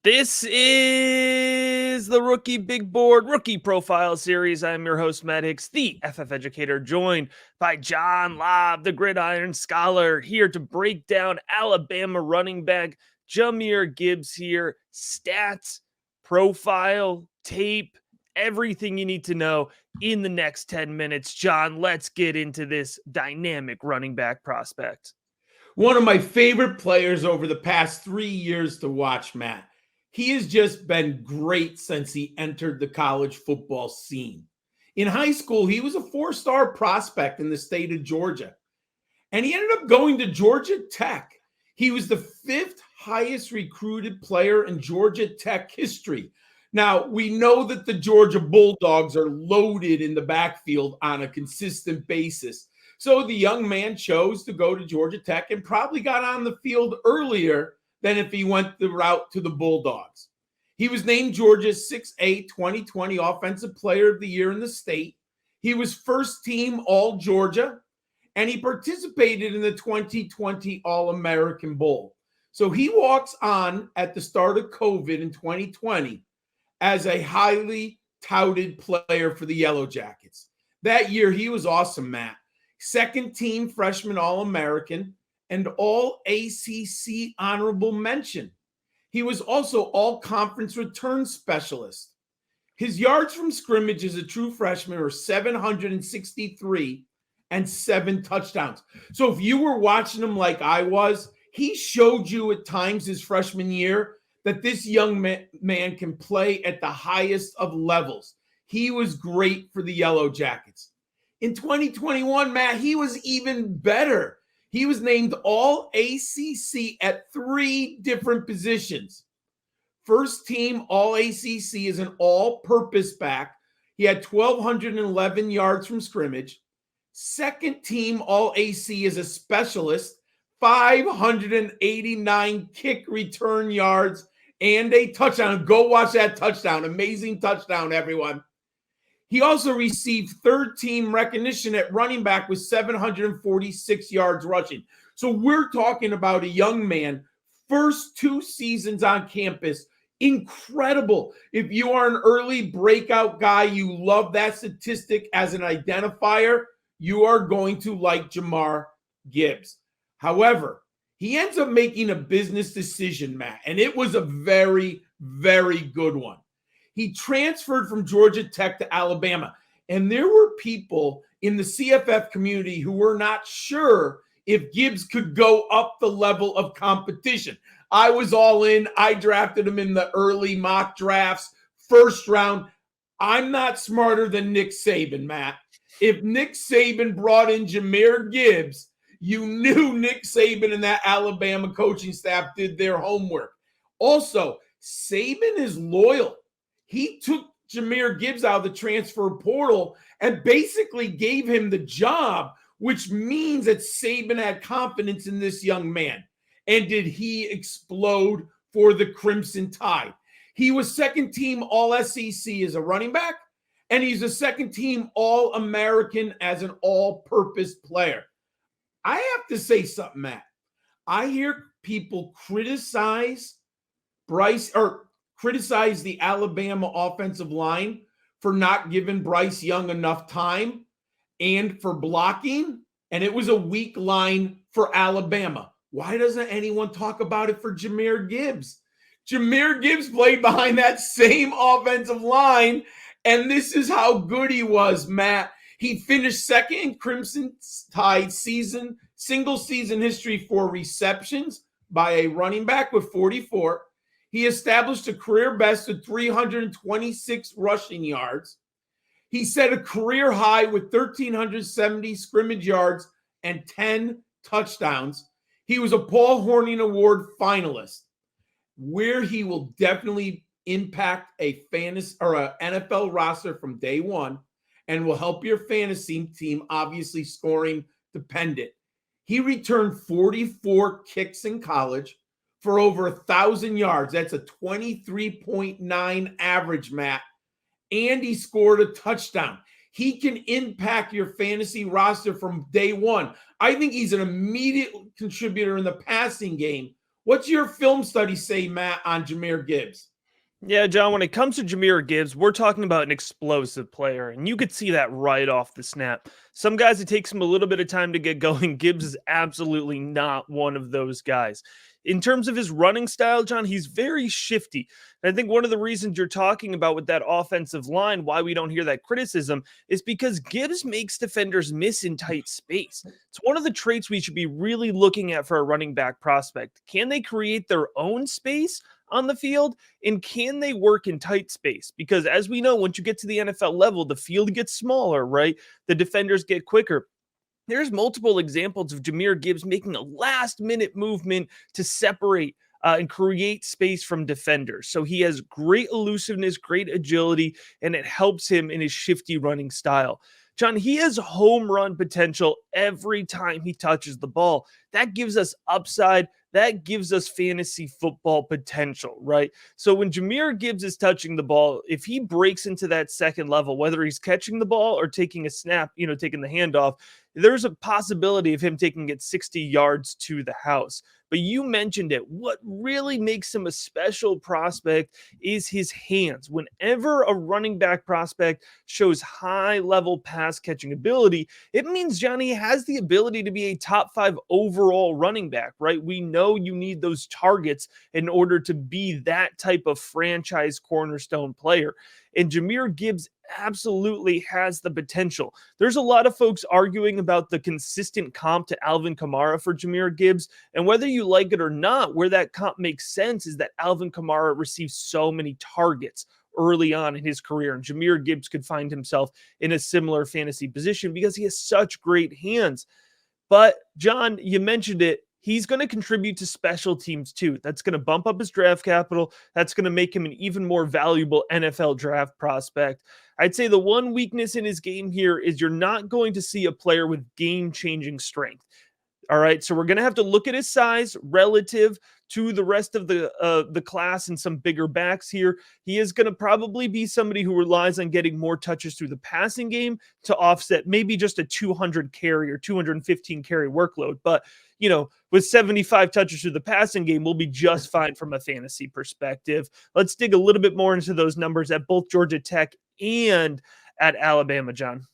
This is the Rookie Big Board Rookie Profile Series. I'm your host, Matt Hicks, the FF Educator, joined by John Lobb, the Gridiron Scholar, here to break down Alabama running back Jahmyr Gibbs here. Stats, profile, tape, everything you need to know in the next 10 minutes. John, let's get into this dynamic running back prospect. One of my favorite players over the past 3 years to watch, Matt. He has just been great since he entered the college football scene. In high school, he was a 4-star prospect in the state of Georgia, and he ended up going to Georgia Tech. He was the 5th highest recruited player in Georgia Tech history. Now, we know that the Georgia Bulldogs are loaded in the backfield on a consistent basis. So the young man chose to go to Georgia Tech and probably got on the field earlier than if he went the route to the Bulldogs. He was named Georgia's 6A 2020 Offensive Player of the Year in the state. He was first team All-Georgia, and he participated in the 2020 All-American Bowl. So he walks on at the start of COVID in 2020 as a highly touted player for the Yellow Jackets. That year, he was awesome, Matt. Second team freshman All-American and All-ACC honorable mention. He was also all-conference return specialist. His yards from scrimmage as a true freshman were 763 and 7 touchdowns. So if you were watching him like I was, he showed you at times his freshman year that this young man can play at the highest of levels. He was great for the Yellow Jackets. In 2021, Matt, he was even better. He was named All-ACC at 3 different positions. First team All-ACC is an all-purpose back. He had 1,211 yards from scrimmage. Second team All-AC is a specialist, 589 kick return yards and a touchdown. Go watch that touchdown. Amazing touchdown, everyone. He also received third-team recognition at running back with 746 yards rushing. So we're talking about a young man, first 2 seasons on campus, incredible. If you are an early breakout guy, you love that statistic as an identifier, you are going to like Jahmyr Gibbs. However, he ends up making a business decision, Matt, and it was a very, very good one. He transferred from Georgia Tech to Alabama, and there were people in the CFF community who were not sure if Gibbs could go up the level of competition. I was all in. I drafted him in the early mock drafts, first round. I'm not smarter than Nick Saban, Matt. If Nick Saban brought in Jahmyr Gibbs, you knew Nick Saban and that Alabama coaching staff did their homework. Also, Saban is loyal. He took Jahmyr Gibbs out of the transfer portal and basically gave him the job, which means that Saban had confidence in this young man. And did he explode for the Crimson Tide? He was second team All-SEC as a running back, and he's a second team All-American as an all-purpose player. I have to say something, Matt. I hear people criticize the Alabama offensive line for not giving Bryce Young enough time and for blocking, and it was a weak line for Alabama. Why doesn't anyone talk about it for Jahmyr Gibbs? Jahmyr Gibbs played behind that same offensive line, and this is how good he was, Matt. He finished second in Crimson Tide single season history for receptions by a running back with 44. He established a career best of 326 rushing yards. He set a career high with 1,370 scrimmage yards and 10 touchdowns. He was a Paul Hornung Award finalist, where he will definitely impact a fantasy or an NFL roster from day one and will help your fantasy team, obviously scoring dependent. He returned 44 kicks in college for over 1,000 yards. That's a 23.9 average, Matt. And he scored a touchdown. He can impact your fantasy roster from day one. I think he's an immediate contributor in the passing game What's your film study say, Matt, on Jahmyr Gibbs? Yeah, John, when it comes to Jahmyr Gibbs, we're talking about an explosive player, and you could see that right off the snap. Some guys, it takes them a little bit of time to get going. Gibbs is absolutely not one of those guys. In terms of his running style, John, he's very shifty. And I think one of the reasons you're talking about with that offensive line, why we don't hear that criticism, is because Gibbs makes defenders miss in tight space. It's one of the traits we should be really looking at for a running back prospect. Can they create their own space on the field? And can they work in tight space? Because as we know, once you get to the NFL level, the field gets smaller, right? The defenders get quicker. There's multiple examples of Jahmyr Gibbs making a last minute movement to separate and create space from defenders. So he has great elusiveness, great agility, and it helps him in his shifty running style. John, he has home run potential every time he touches the ball. That gives us upside. That gives us fantasy football potential, right? So when Jahmyr Gibbs is touching the ball, if he breaks into that second level, whether he's catching the ball or taking a snap, taking the handoff, there's a possibility of him taking it 60 yards to the house. But you mentioned it. What really makes him a special prospect is his hands. Whenever a running back prospect shows high level pass catching ability, it means Johnny has the ability to be a top 5 overall running back, right? We know you need those targets in order to be that type of franchise cornerstone player. And Jahmyr Gibbs absolutely has the potential. There's a lot of folks arguing about the consistent comp to Alvin Kamara for Jahmyr Gibbs. And whether you like it or not, where that comp makes sense is that Alvin Kamara received so many targets early on in his career. And Jahmyr Gibbs could find himself in a similar fantasy position because he has such great hands. But John, you mentioned it. He's going to contribute to special teams too. That's going to bump up his draft capital. That's going to make him an even more valuable NFL draft prospect. I'd say the one weakness in his game here is you're not going to see a player with game-changing strength. All right, so we're going to have to look at his size relative to the rest of the class and some bigger backs here. He is going to probably be somebody who relies on getting more touches through the passing game to offset maybe just a 200 carry or 215 carry workload. But, with 75 touches through the passing game, we'll be just fine from a fantasy perspective. Let's dig a little bit more into those numbers at both Georgia Tech and at Alabama, John.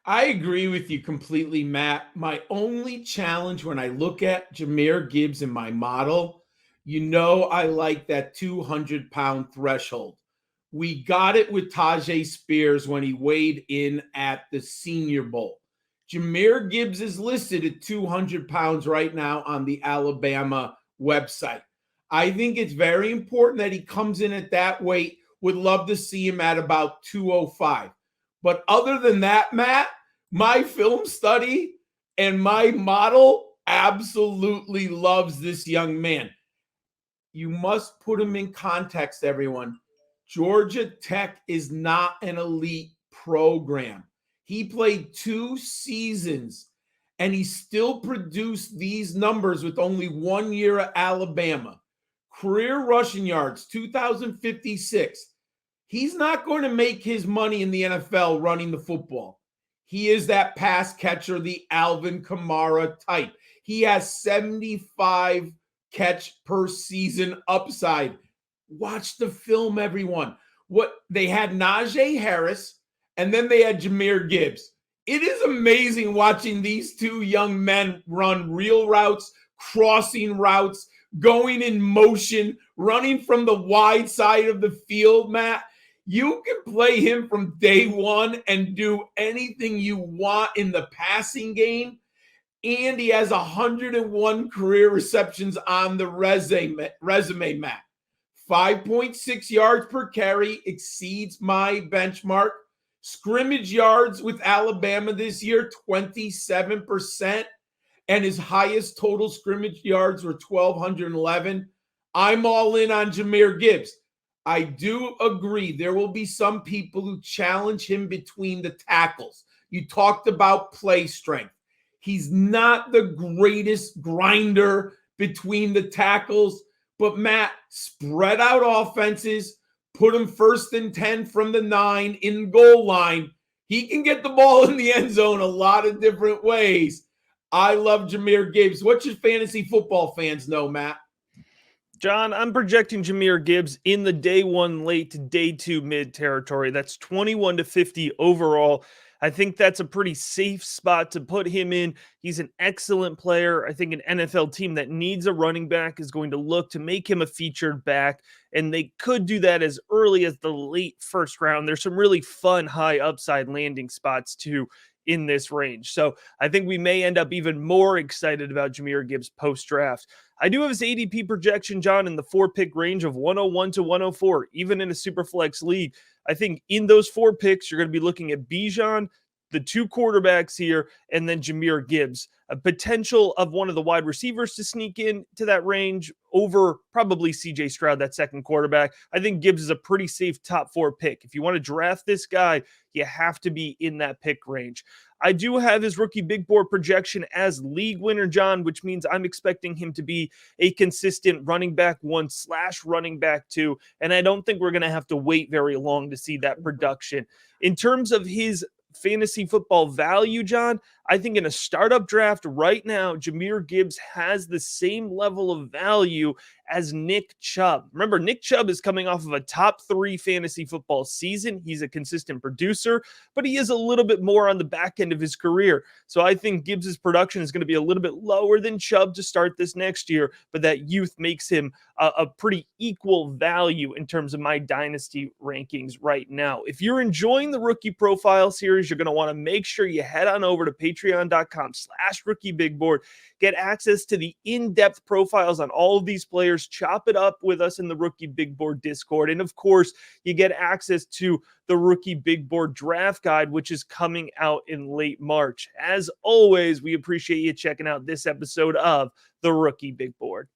I agree with you completely, Matt. My only challenge when I look at Jahmyr Gibbs in my model, I like that 200-pound threshold. We got it with Tajay Spears when he weighed in at the Senior Bowl. Jahmyr Gibbs is listed at 200 pounds right now on the Alabama website. I think it's very important that he comes in at that weight. Would love to see him at about 205. But other than that, Matt, my film study and my model absolutely loves this young man. You must put him in context, everyone. Georgia Tech is not an elite program. He played 2 seasons, and he still produced these numbers with only 1 year at Alabama. Career rushing yards, 2,056. He's not going to make his money in the NFL running the football. He is that pass catcher, the Alvin Kamara type. He has 75 catch per season upside. Watch the film, everyone. What they had Najee Harris, and then they had Jahmyr Gibbs. It is amazing watching these 2 young men run real routes, crossing routes, going in motion, running from the wide side of the field, Matt. You can play him from day one and do anything you want in the passing game. And he has 101 career receptions on the resume, Matt. 5.6 yards per carry exceeds my benchmark. Scrimmage yards with Alabama this year, 27%. And his highest total scrimmage yards were 1,211. I'm all in on Jahmyr Gibbs. I do agree there will be some people who challenge him between the tackles. You talked about play strength. He's not the greatest grinder between the tackles, but Matt, spread out offenses, put him 1st and 10 from the 9 in goal line. He can get the ball in the end zone a lot of different ways. I love Jahmyr Gibbs. What should fantasy football fans know, Matt? John, I'm projecting Jahmyr Gibbs in the day one late to day two mid territory. That's 21 to 50 overall. I think that's a pretty safe spot to put him in. He's an excellent player. I think an NFL team that needs a running back is going to look to make him a featured back, and they could do that as early as the late first round. There's some really fun high upside landing spots too in this range. So I think we may end up even more excited about Jahmyr Gibbs post draft. I do have his ADP projection, John, in the 4-pick range of 101 to 104, even in a super flex league. I think in those 4 picks, you're going to be looking at Bijan, the 2 quarterbacks here, and then Jahmyr Gibbs. A potential of one of the wide receivers to sneak in to that range over probably CJ Stroud, that second quarterback. I think Gibbs is a pretty safe top 4 pick. If you want to draft this guy, you have to be in that pick range. I do have his rookie big board projection as league winner, John, which means I'm expecting him to be a consistent running back 1 / running back 2. And I don't think we're going to have to wait very long to see that production. In terms of his fantasy football value, John, I think in a startup draft right now, Jahmyr Gibbs has the same level of value as Nick Chubb. Remember, Nick Chubb is coming off of a top 3 fantasy football season. He's a consistent producer, but he is a little bit more on the back end of his career. So I think Gibbs's production is going to be a little bit lower than Chubb to start this next year, but that youth makes him a pretty equal value in terms of my dynasty rankings right now. If you're enjoying the rookie profile series, you're going to want to make sure you head on over to patreon.com/rookiebigboard. Get access to the in-depth profiles on all of these players. Chop it up with us in the Rookie Big Board Discord. And of course, you get access to the Rookie Big Board Draft Guide, which is coming out in late March. As always, we appreciate you checking out this episode of the Rookie Big Board.